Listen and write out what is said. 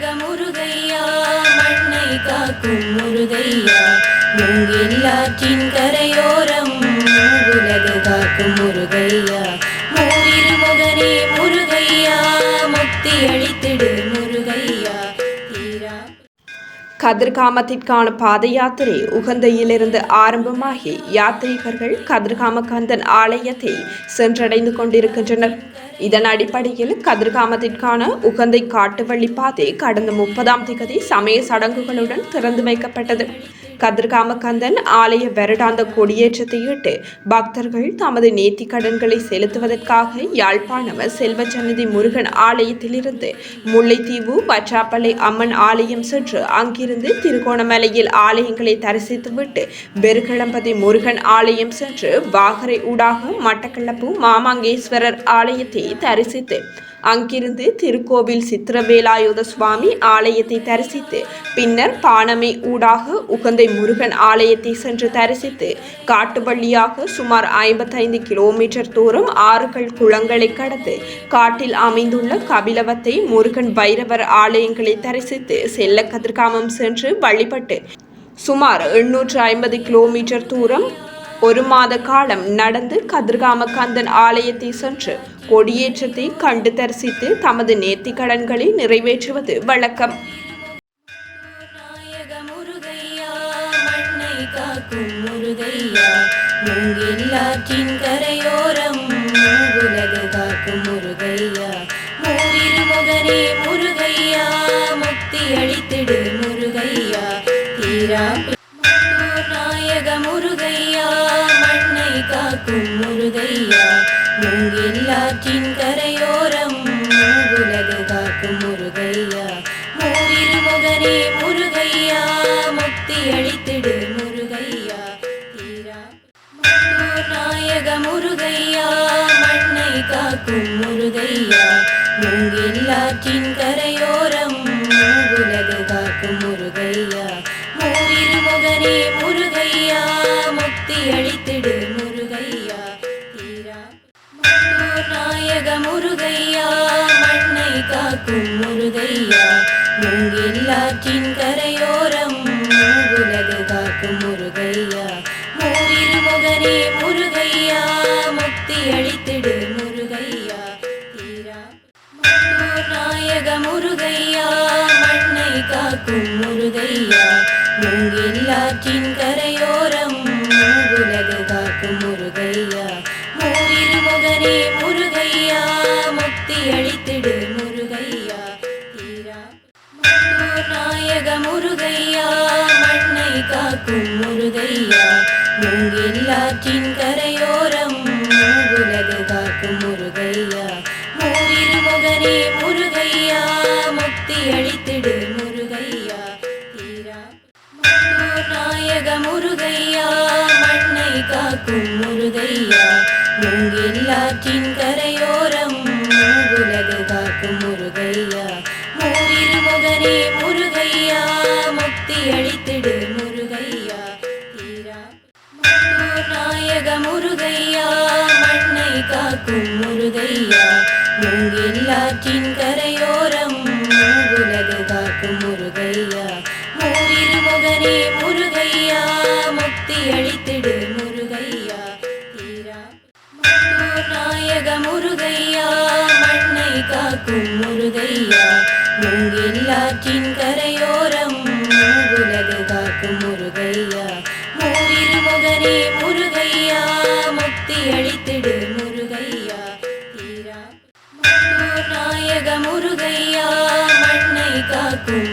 நாயக முருகையா மண்ணை காக்கும் முருகையா மூங்கில்லாற்றின் கரையோரம் உலகு காக்கும் முருகையா மூவிரு முகனே முருகையா முக்தி அளித்திடு முருகையா. கதிர்காமத்திற்கான பாத யாத்திரை உகந்தையிலிருந்து ஆரம்பமாகி யாத்ரீகர்கள் கதிர்காம கந்தன் ஆலயத்தை சென்றடைந்து கொண்டிருக்கின்றனர். இதன் அடிப்படையில் கதிர்காமத்திற்கான உகந்தை காட்டுவள்ளி பாதை கடந்த 30ஆம் தேதி சமய சடங்குகளுடன் திறந்து வைக்கப்பட்டது. கதிர்காம கந்தன் ஆலய வருடாந்த கொடியேற்றத்தையிட்டு பக்தர்கள் தமது நேர்த்தி கடன்களை செலுத்துவதற்காக யாழ்ப்பாணம் செல்வச்சந்நிதி முருகன் ஆலயத்திலிருந்து முல்லைத்தீவு வற்றாப்பளை அம்மன் ஆலயம் சென்று அங்கிருந்து திருகோணமலையில் ஆலயங்களை தரிசித்துவிட்டு பெருகளம்பதி முருகன் ஆலயம் சென்று வாகரை ஊடாக மட்டக்களப்பு மாமாங்கேஸ்வரர் ஆலயத்தை தரிசித்து அங்கிருந்து திருக்கோவில் சித்திரவேலாயுத சுவாமி ஆலயத்தை தரிசித்து பின்னர் பானமை ஊடாக உகந்தை முருகன் ஆலயத்தை சென்று தரிசித்து காட்டுவள்ளியாக சுமார் 55 கிலோமீட்டர் தூரம் ஆறுகள் குளங்களை கடந்து காட்டில் அமைந்துள்ள கபிலவத்தை முருகன் பைரவர் ஆலயங்களை தரிசித்து செல்ல கதிர்காமம் சென்று வழிபட்டு சுமார் 850 கிலோமீட்டர் தூரம் ஒரு மாத காலம் நடந்து கதிர்காம கந்தன் ஆலயத்தை சென்று கொடியேற்றத்தை கண்டு தரிசித்து தமது நேர்த்தி கடன்களை நிறைவேற்றுவது வழக்கம். நாயக முருகையா மண்ணை காக்கும் முருகையா மூங்கில்லாற்றின் கரையோரம் உலகு காக்கும் முருகையா மூவிரு முகனே முருகையா முக்தி அளித்திடு முருகையா. நாயக முருகையா மண்ணை காக்கும் முருகையா மூங்கில்லாற்றின் கரையோரம் உலகு காக்கும் முருகையா மூவிரு முகனே முருகையா முக்தி அளித்திடு முருகையா. நாயக முருகையா மண்ணை காக்கும் முருகையா மூங்கில்லாற்றின் கரையோரம் உலகு காக்கும் முருகையா மூவிரு முகனே முருகையா முக்தி அளித்திடு முருகையா. நாயக முருகையா மண்ணை காக்கும் முருகையா மூங்கில்லாற்றின் கரையோரம் உலகு காக்கும் முருகையா மூவிரு முகனே முருகையா முக்தி அளித்திடு முருகையா. நாயக முருகையா மண்ணை காக்கும் முருகையா மூங்கில்லாற்றின் கரையோரம் உலகு காக்கும் முருகையா மூவிரு முகனே முருகையா முக்தி அளித்திடு முருகையா. நாயக முருகையா மண்ணை காக்கும் முருகையா மூங்கில்லாற்றின் கரையோரம் உலகு காக்கும் முருகையா மூவிரு முகனே முருகையா முக்தி அளித்திடு முருகையா. நாயக முருகையா மண்ணை காக்கும் முருகையா மூங்கில்லாற்றின் கரையோரம் உலகு காக்கும் முருகையா மூவிரு முகனே முருகையா முக்தி அளித்திடு முருகையா. நாயக முருகையா மண்ணை காக்கும் முருகையா மூங்கில்லாற்றின் கரையோரம் உலகு காக்கும் முருகையா மூவிரு முகனே முருகையா முக்தி அளித்திடு முருகையா. நாயக முருகையா மண்ணை காக்கும் முருகையா மூங்கில்லாற்றின் கரையோரம் உலகு காக்கும் முருகையா மூவிரு முகனே முருகையா முக்தி அளித்திடு முருகையா. நாயக முருகையா மண்ணை காக்கும்